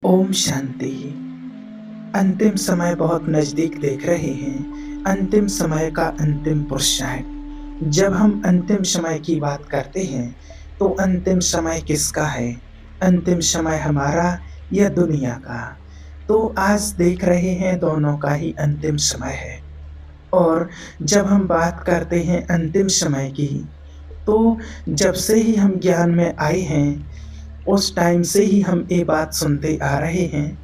ओम शांति। अंतिम समय बहुत नज़दीक देख रहे हैं। अंतिम समय का अंतिम पुरुषार्थ। जब हम अंतिम समय की बात करते हैं, तो अंतिम समय किसका है? अंतिम समय हमारा या दुनिया का? तो आज देख रहे हैं दोनों का ही अंतिम समय है। और जब हम बात करते हैं अंतिम समय की, तो जब से ही हम ज्ञान में आए हैं, उस टाइम से ही हम ये बात सुनते आ रहे हैं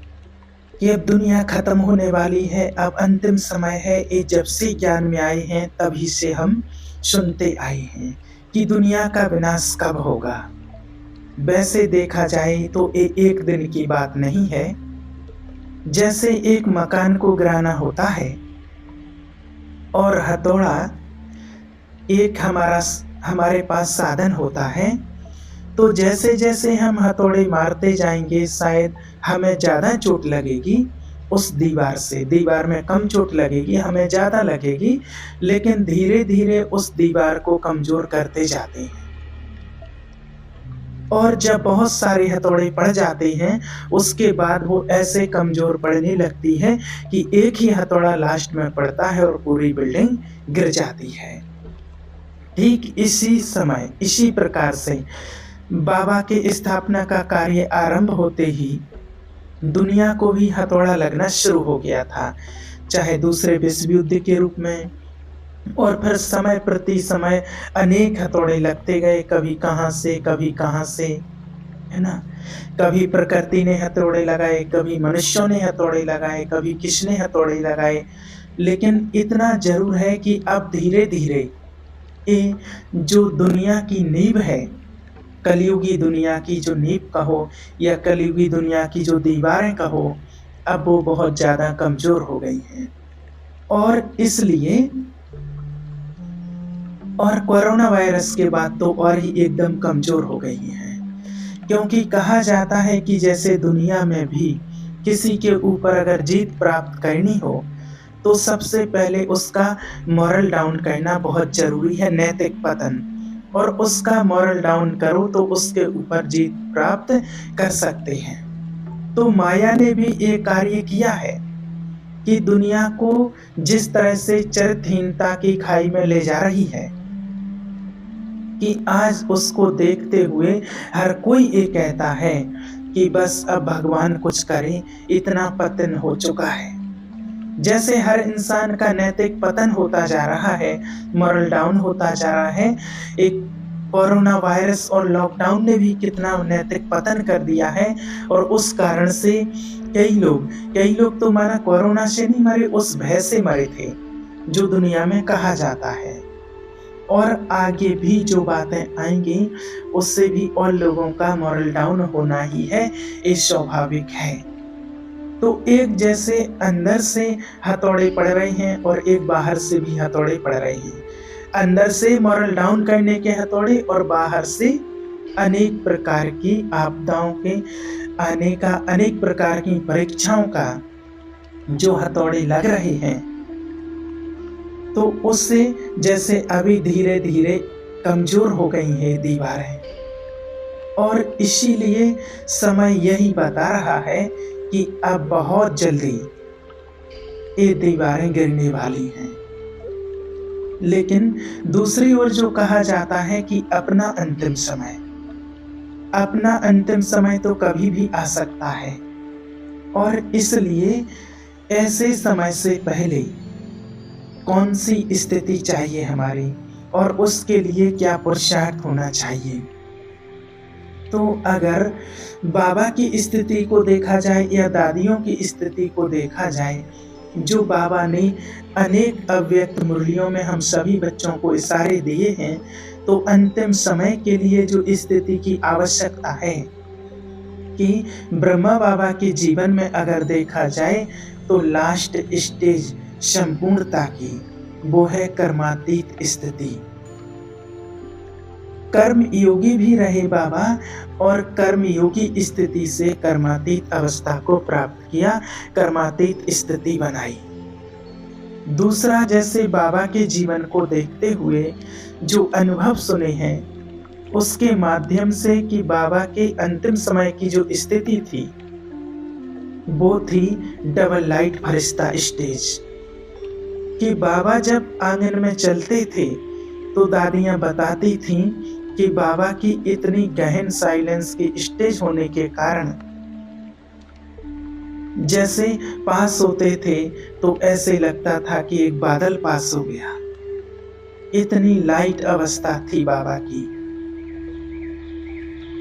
कि अब दुनिया खत्म होने वाली है, अब अंतिम समय है। ये जब से ज्ञान में आए हैं तभी से हम सुनते आए हैं कि दुनिया का विनाश कब होगा। वैसे देखा जाए तो ये एक दिन की बात नहीं है। जैसे एक मकान को गिराना होता है और हथौड़ा एक हमारे पास साधन होता है, तो जैसे-जैसे हम हथौड़े मारते जाएँगे, शायद हमें ज़्यादा चोट लगेगी उस दीवार से। दीवार में कम चोट लगेगी, हमें ज़्यादा लगेगी, लेकिन धीरे-धीरे उस दीवार को कमज़ोर करते जाते हैं। और जब बहुत सारे हथौड़े पड़ जाते हैं, उसके बाद वो ऐसे कमज़ोर पड़ने लगती है कि एक ही हथौड़ा लास्ट में पड़ता है और पूरी बिल्डिंग गिर जाती है। ठीक इसी समय, इसी प्रकार से बाबा की स्थापना का कार्य आरंभ होते ही दुनिया को भी हथौड़ा लगना शुरू हो गया था, चाहे दूसरे विश्व युद्ध के रूप में। और फिर समय प्रति समय अनेक हथौड़े लगते गए, कभी कहाँ से, है ना? कभी प्रकृति ने हथौड़े लगाए, कभी मनुष्यों ने हथौड़े लगाए, कभी किसने हथौड़े लगाए। लेकिन इतना ज़रूर है कि अब धीरे-धीरे ये जो दुनिया की नींव है, कलयुगी दुनिया की जो नींव कहो या कलयुगी दुनिया की जो दीवारें कहो, अब वो बहुत ज़्यादा कमज़ोर हो गई हैं। और इसलिए कोरोना वायरस के बाद तो और ही एकदम कमज़ोर हो गई हैं। क्योंकि कहा जाता है कि जैसे दुनिया में भी किसी के ऊपर अगर जीत प्राप्त करनी हो, तो सबसे पहले उसका मॉरल डाउन करना बहुत ज़रूरी है, नैतिक पतन। और उसका मॉरल डाउन करो तो उसके ऊपर जीत प्राप्त कर सकते हैं। तो माया ने भी ये कार्य किया है कि दुनिया को जिस तरह से चरित्रहीनता की खाई में ले जा रही है, कि आज उसको देखते हुए हर कोई ये कहता है कि बस अब भगवान कुछ करे, इतना पतन हो चुका है। जैसे हर इंसान का नैतिक पतन होता जा रहा है, मॉरल डाउन होता जा रहा है। एक कोरोना वायरस और लॉकडाउन ने भी कितना नैतिक पतन कर दिया है। और उस कारण से कई लोग तो माना कोरोना से नहीं मरे, उस भय से मरे थे, जो दुनिया में कहा जाता है। और आगे भी जो बातें आएँगी, उससे भी और लोगों का मॉरल डाउन होना ही है, ये स्वाभाविक है। तो एक जैसे अंदर से हथौड़े पड़ रहे हैं और एक बाहर से भी हथौड़े पड़ रहे हैं। अंदर से मॉरल डाउन करने के हथौड़े और बाहर से अनेक प्रकार की आपदाओं के आने का, अनेक प्रकार की परीक्षाओं का जो हथौड़े लग रहे हैं, तो उससे जैसे अभी धीरे-धीरे कमज़ोर हो गई हैं दीवारें। और इसीलिए समय यही बता रहा है कि अब बहुत जल्दी ये दीवारें गिरने वाली हैं। लेकिन दूसरी ओर जो कहा जाता है कि अपना अंतिम समय तो कभी भी आ सकता है। और इसलिए ऐसे समय से पहले कौन-सी स्थिति चाहिए हमारी और उसके लिए क्या पुरुषार्थ होना चाहिए। तो अगर बाबा की स्थिति को देखा जाए या दादियों की स्थिति को देखा जाए, जो बाबा ने अनेक अव्यक्त मुरलियों में हम सभी बच्चों को इशारे दिए हैं, तो अंतिम समय के लिए जो स्थिति की आवश्यकता है कि ब्रह्मा बाबा के जीवन में अगर देखा जाए, तो लास्ट स्टेज संपूर्णता की, वो है कर्मातीत स्थिति। कर्म योगी भी रहे बाबा और कर्म योगी स्थिति से कर्मातीत अवस्था को प्राप्त किया, कर्मातीत स्थिति बनाई। दूसरा, जैसे बाबा के जीवन को देखते हुए जो अनुभव सुने हैं, उसके माध्यम से कि बाबा के अंतिम समय की जो स्थिति थी, वो थी डबल लाइट फरिश्ता स्टेज। कि बाबा जब आंगन में चलते थे तो दादियाँ बताती थीं कि बाबा की इतनी गहन साइलेंस की स्टेज होने के कारण जैसे पास होते थे तो ऐसे लगता था कि एक बादल पास हो गया। इतनी लाइट अवस्था थी बाबा की।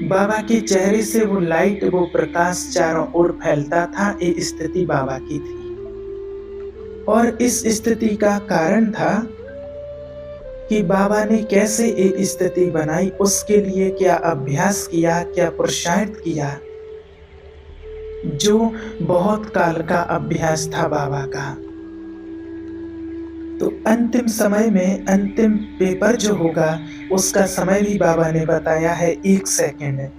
बाबा के चेहरे से वो लाइट, वो प्रकाश चारों ओर फैलता था। ये स्थिति बाबा की थी और इस स्थिति का कारण था कि बाबा ने कैसे ये स्थिति बनाई, उसके लिए क्या अभ्यास किया, क्या पुरुषार्थ किया, जो बहुत काल का अभ्यास था बाबा का। तो अंतिम समय में अंतिम पेपर जो होगा उसका समय भी बाबा ने बताया है 1 सेकंड।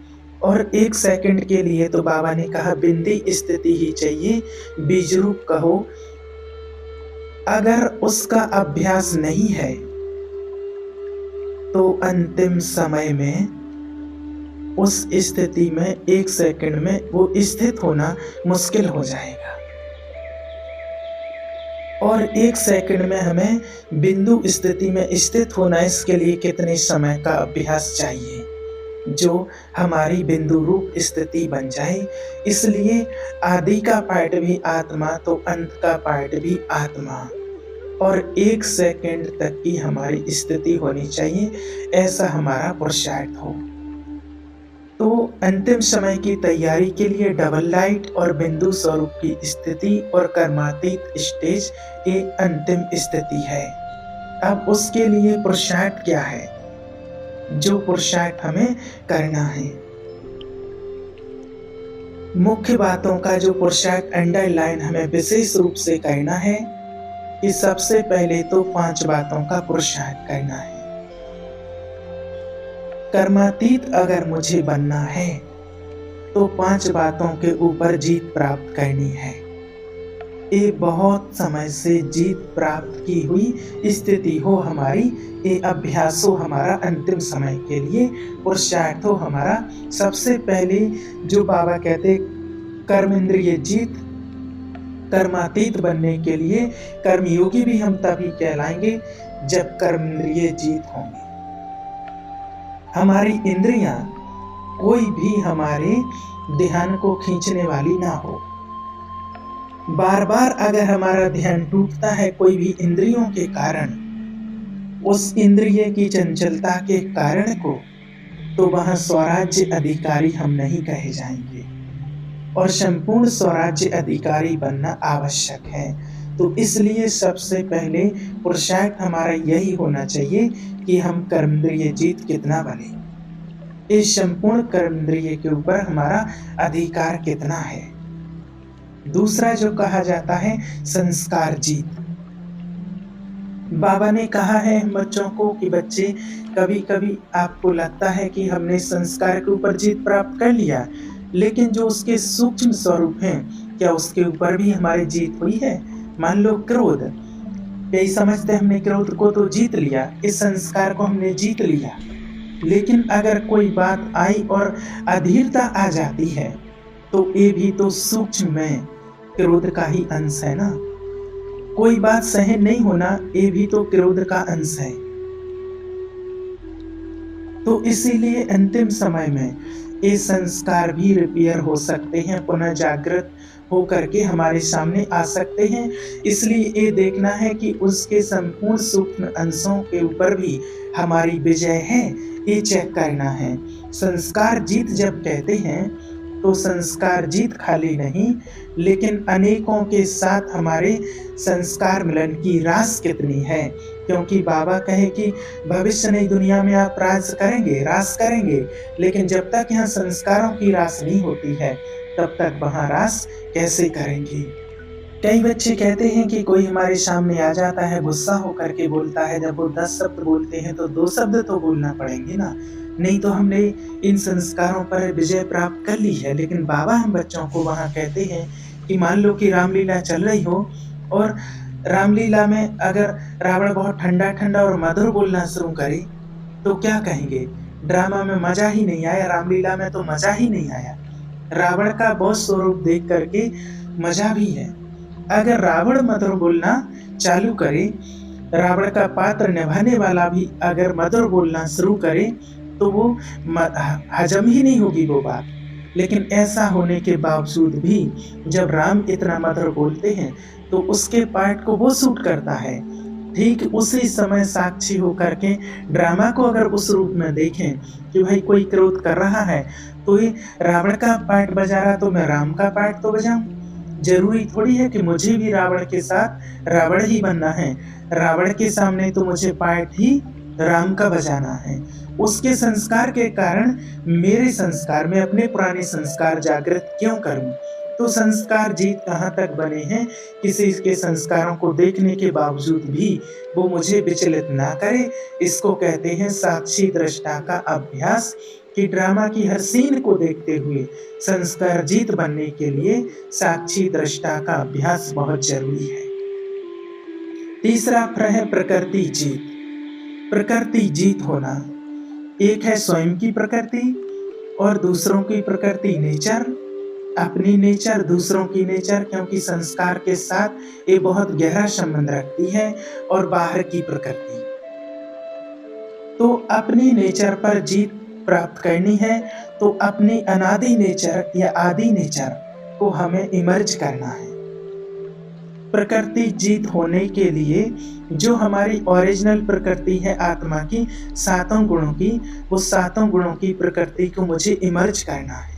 और 1 सेकंड के लिए तो बाबा ने कहा बिंदी स्थिति ही चाहिए, बीजरूप कहो। अगर उसका अभ्यास नहीं है तो अंतिम समय में उस स्थिति में 1 सेकंड में वो स्थित होना मुश्किल हो जाएगा। और 1 सेकंड में हमें बिंदु स्थिति में स्थित होना, इसके लिए कितने समय का अभ्यास चाहिए जो हमारी बिंदु रूप स्थिति बन जाए। इसलिए आदि का पार्ट भी आत्मा तो अंत का पार्ट भी आत्मा, और 1 सेकंड तक की हमारी स्थिति होनी चाहिए, ऐसा हमारा पुरुषार्थ हो। तो अंतिम समय की तैयारी के लिए डबल लाइट और बिंदु स्वरूप की स्थिति और कर्मातीत स्टेज एक अंतिम स्थिति है। अब उसके लिए पुरुषार्थ क्या है, जो पुरुषार्थ हमें करना है। मुख्य बातों का जो पुरुषार्थ अंडरलाइन हमें विशेष रूप से करना है कि सबसे पहले तो 5 बातों का पुरुषार्थ करना है। कर्मातीत अगर मुझे बनना है तो 5 बातों के ऊपर जीत प्राप्त करनी है। ये बहुत समय से जीत प्राप्त की हुई स्थिति हो हमारी, ये अभ्यास हो हमारा अंतिम समय के लिए, पुरुषार्थ हो हमारा। सबसे पहले जो बाबा कहते कर्म इंद्रिय जीत, कर्मातीत बनने के लिए कर्मयोगी भी हम तभी कहलाएंगे जब कर्म इंद्रिय जीत होंगे। हमारी इंद्रियां कोई भी हमारे ध्यान को खींचने वाली ना हो। बार बार अगर हमारा ध्यान टूटता है कोई भी इंद्रियों के कारण, उस इंद्रिय की चंचलता के कारण को, तो वह स्वराज्य अधिकारी हम नहीं कहे जाएंगे और संपूर्ण स्वराज्य अधिकारी बनना आवश्यक है। तो इसलिए सबसे पहले पुरुषार्थ हमारा यही होना चाहिए कि हम कर्मेंद्रिय जीत कितना बने, इस संपूर्ण कर्मेंद्रिय के ऊपर हमारा अधिकार कितना है। दूसरा जो कहा जाता है संस्कार जीत। बाबा ने कहा है बच्चों को कि बच्चे, कभी कभी आपको लगता है कि हमने संस्कार के ऊपर जीत प्राप्त कर लिया, लेकिन जो उसके सूक्ष्म स्वरूप हैं, क्या उसके ऊपर भी हमारी जीत हुई है। मान लो क्रोध, यही समझते हमने क्रोध को तो जीत लिया, इस संस्कार को हमने जीत लिया, लेकिन अगर कोई बात आई और अधीरता आ जाती है तो ये भी तो सूक्ष्म में क्रोध का ही अंश है ना। कोई बात सहन नहीं होना, ये भी तो क्रोध का अंश है। तो इसीलिए अंतिम समय में ये संस्कार भी रिपेयर हो सकते हैं, पुनः जागृत हो करके हमारे सामने आ सकते हैं। इसलिए ये देखना है कि उसके संपूर्ण सूक्ष्म अंशों के ऊपर भी हमारी विजय है, ये चेक करना है। संस्कार जीत जब कहते हैं तो संस्कार जीत खाली नहीं, लेकिन अनेकों के साथ हमारे संस्कार मिलन की रास कितनी है। क्योंकि बाबा कहे कि भविष्य नई दुनिया में आप राज करेंगे, रास करेंगे, लेकिन जब तक यहाँ संस्कारों की रास नहीं होती है तब तक वहाँ रास कैसे करेंगे। कई बच्चे कहते हैं कि कोई हमारे सामने आ जाता है, गुस्सा होकर के बोलता है, जब वो 10 शब्द बोलते हैं तो 2 शब्द तो बोलना पड़ेंगे ना, नहीं तो हमने इन संस्कारों पर विजय प्राप्त कर ली है। लेकिन बाबा हम बच्चों को वहाँ कहते हैं कि मान लो कि रामलीला चल रही हो और रामलीला में अगर रावण बहुत ठंडा ठंडा और मधुर बोलना शुरू करे तो क्या कहेंगे, ड्रामा में मजा ही नहीं आया, रामलीला में तो मजा ही नहीं आया। रावण का बहुत स्वरूप देख करके मज़ा भी है। अगर रावण मधुर बोलना चालू करे, रावण का पात्र निभाने वाला भी अगर मधुर बोलना शुरू करे, तो वो हजम ही नहीं होगी वो बात। लेकिन ऐसा होने के बावजूद भी जब राम इतना मधुर बोलते हैं, तो उसके पार्ट को वो सूट करता है। ठीक उसी समय साक्षी होकर के ड्रामा को अगर उस रूप में देखें कि भाई कोई क्रोध कर रहा है, तो ये रावण का पार्ट बजा रहा, तो मैं राम का पार्ट तो बजाऊं। जरूरी थोड़ी है कि मुझे भी रावण के साथ रावण ही बनना है। रावण के सामने तो मुझे पार्ट ही राम का बजाना है। उसके संस्कार के कारण मेरे संस्कार में अपने पुराने संस्कार जागृत क्यों करूं? तो संस्कार जीत कहाँ तक बने हैं, किसी के संस्कारों को देखने के बावजूद भी वो मुझे विचलित ना करे। इसको कहते हैं साक्षी दृष्टा का अभ्यास, कि ड्रामा की हर सीन को देखते हुए संस्कार जीत बनने के लिए साक्षी दृष्टा का अभ्यास बहुत जरूरी है। तीसरा है प्रकृति जीत। प्रकृति जीत होना, एक है स्वयं की प्रकृति और दूसरों की प्रकृति नेचर, अपनी नेचर, दूसरों की नेचर, क्योंकि संस्कार के साथ ये बहुत गहरा संबंध रखती है, और बाहर की प्रकृति। तो अपनी नेचर पर जीत प्राप्त करनी है, तो अपनी अनादि नेचर या आदि नेचर को हमें इमर्ज करना है। प्रकृति जीत होने के लिए जो हमारी ओरिजिनल प्रकृति है आत्मा की, सातों गुणों की, वो सातों गुणों की प्रकृति को मुझे इमर्ज करना है।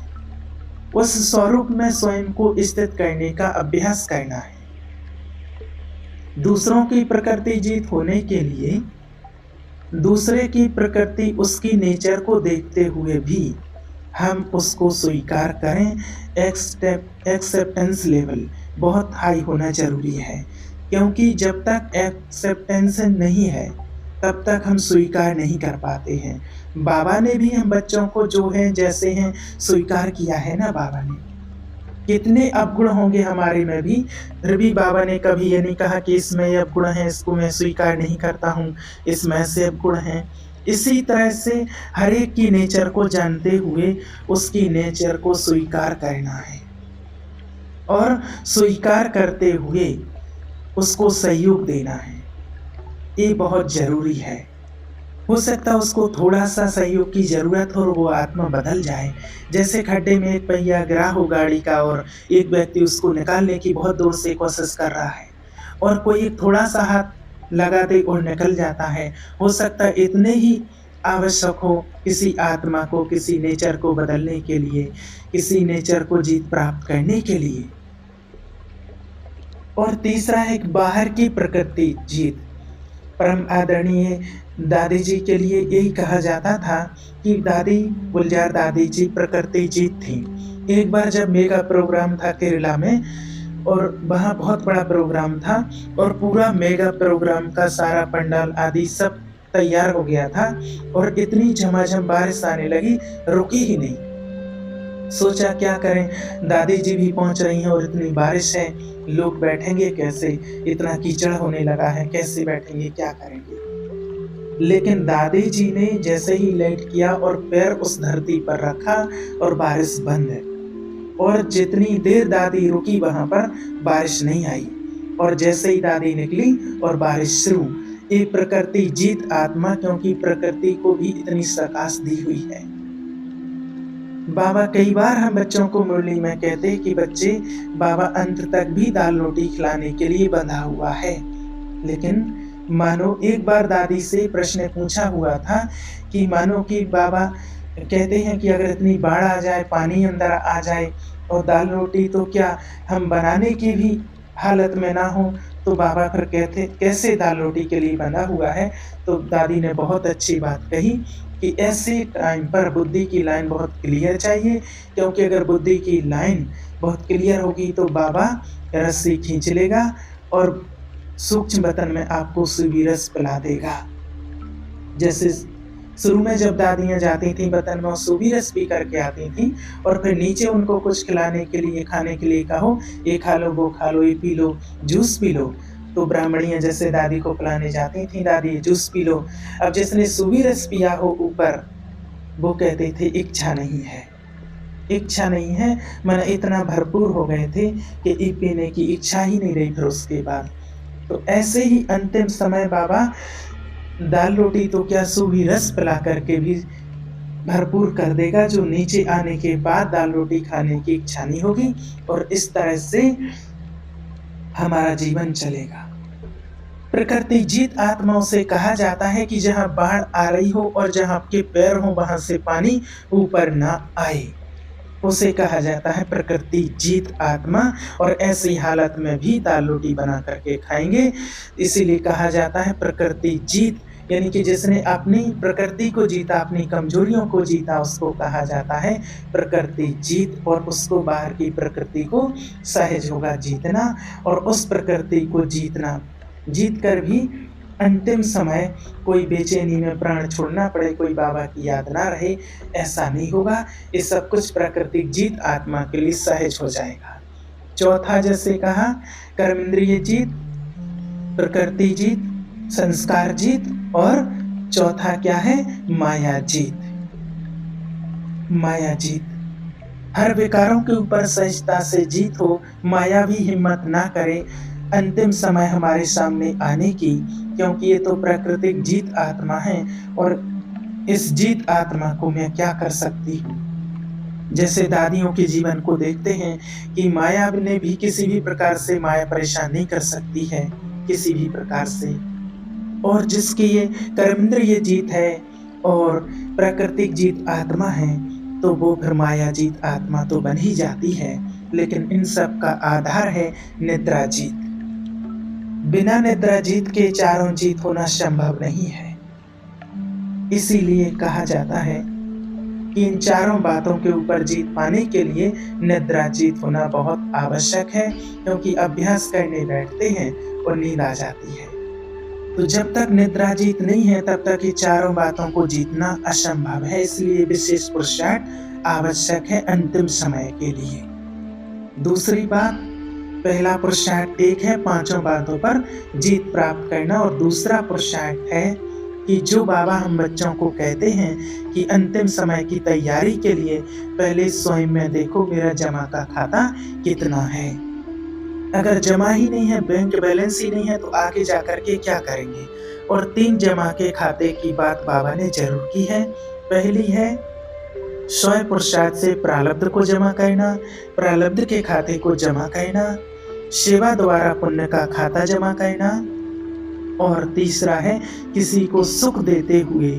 उस स्वरूप में स्वयं को स्थित करने का अभ्यास करना है। दूसरों की प्रकृति जीत होने के लिए दूसरे की प्रकृति, उसकी नेचर को देखते हुए भी हम उसको स्वीकार करें। एक्सेप्टेंस लेवल बहुत हाई होना जरूरी है, क्योंकि जब तक एक्सेप्टेंस नहीं है तब तक हम स्वीकार नहीं कर पाते हैं। बाबा ने भी हम बच्चों को जो है जैसे हैं स्वीकार किया है ना। बाबा ने कितने अवगुण होंगे हमारे में भी, फिर भी बाबा ने कभी ये नहीं कहा कि इसमें ये अवगुण है, इसको मैं स्वीकार नहीं करता हूँ, इसमें से अवगुण है। इसी तरह से हर एक की नेचर को जानते हुए उसकी नेचर को स्वीकार करना है, और स्वीकार करते हुए उसको सहयोग देना है। ये बहुत जरूरी है। हो सकता है उसको थोड़ा सा सहयोग की जरूरत हो और वो आत्मा बदल जाए। जैसे खड्डे में एक पहिया गिरा हो गाड़ी का, और एक व्यक्ति उसको निकालने की बहुत दूर से कोशिश कर रहा है, और कोई एक थोड़ा सा हाथ लगा दे और निकल जाता है। हो सकता है इतने ही आवश्यक हो किसी आत्मा को, किसी नेचर को बदलने के लिए, किसी नेचर को जीत प्राप्त करने के लिए। और तीसरा है बाहर की प्रकृति जीत। परम आदरणीय दादी जी के लिए यही कहा जाता था कि दादी गुलजार दादी जी प्रकृति जीत थी। एक बार जब मेगा प्रोग्राम था केरला में, और वहाँ बहुत बड़ा प्रोग्राम था, और पूरा मेगा प्रोग्राम का सारा पंडाल आदि सब तैयार हो गया था, और इतनी झमाझम बारिश आने लगी, रुकी ही नहीं। सोचा क्या करें, दादी जी भी पहुंच रही हैं और इतनी बारिश है, लोग बैठेंगे कैसे, इतना कीचड़ होने लगा है, कैसे बैठेंगे, क्या करेंगे। लेकिन दादी जी ने जैसे ही लेट किया और पैर उस धरती पर रखा और बारिश बंद है, और जितनी देर दादी रुकी वहां पर बारिश नहीं आई, और जैसे ही दादी निकली और बारिश शुरू। ये प्रकृति जीत आत्मा, क्योंकि प्रकृति को भी इतनी सकाश दी हुई है। बाबा कई बार हम बच्चों को मुरली में कहते कि बच्चे, बाबा अंत तक भी दाल रोटी खिलाने के लिए बंधा हुआ है। लेकिन मानो एक बार दादी से प्रश्न पूछा हुआ था कि मानो कि बाबा कहते हैं कि अगर इतनी बाढ़ आ जाए, पानी अंदर आ जाए और दाल रोटी तो क्या हम बनाने की भी हालत में ना हो, तो बाबा फिर कहते कैसे दाल रोटी के लिए बंधा हुआ है। तो दादी ने बहुत अच्छी बात कही कि ऐसे टाइम पर बुद्धि की लाइन बहुत क्लियर चाहिए, क्योंकि अगर बुद्धि की लाइन बहुत क्लियर होगी तो बाबा रस्सी खींच लेगा और सूक्ष्म बतन में आपको सुबी रस पिला देगा। जैसे शुरू में जब दादियाँ जाती थी बतन में, सुबी रस पी करके आती थी, और फिर नीचे उनको कुछ खिलाने के लिए, खाने के लिए कहो, ये खा लो, वो खा लो, ये P low, juice P low, तो ब्राह्मणियाँ जैसे दादी को पिलाने जाती थी, दादी जूस पी लो। अब जिसने सुबी रस पिया हो ऊपर, वो कहते थे इच्छा नहीं है, इच्छा नहीं है, मन इतना भरपूर हो गए थे कि पीने की इच्छा ही नहीं रही फिर उसके बाद। तो ऐसे ही अंतिम समय बाबा दाल रोटी तो क्या सूही रस पिला करके भी भरपूर कर देगा, जो नीचे आने के बाद दाल रोटी खाने की इच्छा नहीं होगी, और इस तरह से हमारा जीवन चलेगा। प्रकृति जीत आत्माओं से कहा जाता है कि जहाँ बाढ़ आ रही हो और जहाँ आपके पैर हो वहां से पानी ऊपर ना आए, उसे कहा जाता है प्रकृति जीत आत्मा। और ऐसी हालत में भी दाल रोटी बना करके खाएंगे, इसीलिए कहा जाता है प्रकृति जीत, यानी कि जिसने अपनी प्रकृति को जीता, अपनी कमजोरियों को जीता, उसको कहा जाता है प्रकृति जीत। और उसको बाहर की प्रकृति को सहज होगा जीतना, और उस प्रकृति को जीतना, जीत कर भी अंतिम समय कोई बेचैनी में प्राण छोड़ना पड़े, कोई बाबा की याद ना रहे, ऐसा नहीं होगा। ये सब कुछ प्राकृतिक जीत आत्मा के लिए सहज हो जाएगा। चौथा जैसे कहा, कर्मेंद्रिय जीत, प्रकृति जीत, संस्कार जीत, और चौथा क्या है, माया जीत। माया जीत, हर विकारों के ऊपर सहजता से जीत हो, माया भी हिम्मत ना करे अंतिम समय हमारे सामने आने की, क्योंकि ये तो प्राकृतिक जीत आत्मा है, और इस जीत आत्मा को मैं क्या कर सकती हूँ। जैसे दादियों के जीवन को देखते हैं कि माया ने भी किसी भी प्रकार से माया परेशान नहीं कर सकती है, किसी भी प्रकार से। और जिसकी ये कर्मेंद्रिय जीत है और प्राकृतिक जीत आत्मा है, तो वो फिर माया जीत आत्मा तो बन ही जाती है। लेकिन इन सब का आधार है निद्रा जीत। बिना निद्रा जीत के चारों जीत होना संभव नहीं है। इसीलिए कहा जाता है कि इन चारों बातों के ऊपर जीत पाने के लिए निद्रा जीत होना बहुत आवश्यक है, क्योंकि अभ्यास करने बैठते हैं और नींद आ जाती है। तो जब तक निद्रा जीत नहीं है तब तक ये चारों बातों को जीतना असंभव है। इसलिए विशेष पुरुषार्थ आवश्यक है अंतिम समय के लिए। दूसरी बात, पहला पुरुषार्थ एक है पांचों बातों पर जीत प्राप्त करना, और दूसरा पुरुषार्थ है कि जो बाबा हम बच्चों को कहते हैं कि अंतिम समय की तैयारी के लिए पहले स्वयं में देखो मेरा जमा का खाता कितना है। अगर जमा ही नहीं है, बैंक बैलेंस ही नहीं है, तो आगे जाकर के क्या करेंगे। और 3 जमा के खाते की बात बाबा ने जरूर की है। पहली है स्वयं पुरुषार्थ से प्रारब्ध को जमा करना, प्रारब्ध के खाते को जमा करना, सेवा द्वारा पुण्य का खाता जमा करना, और तीसरा है किसी को सुख देते हुए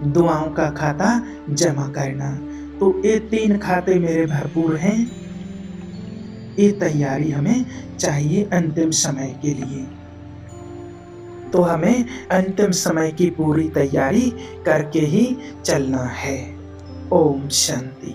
दुआओं का खाता जमा करना। तो ये 3 खाते मेरे भरपूर हैं। ये तैयारी हमें चाहिए अंतिम समय के लिए। तो हमें अंतिम समय की पूरी तैयारी करके ही चलना है। ओम शांति।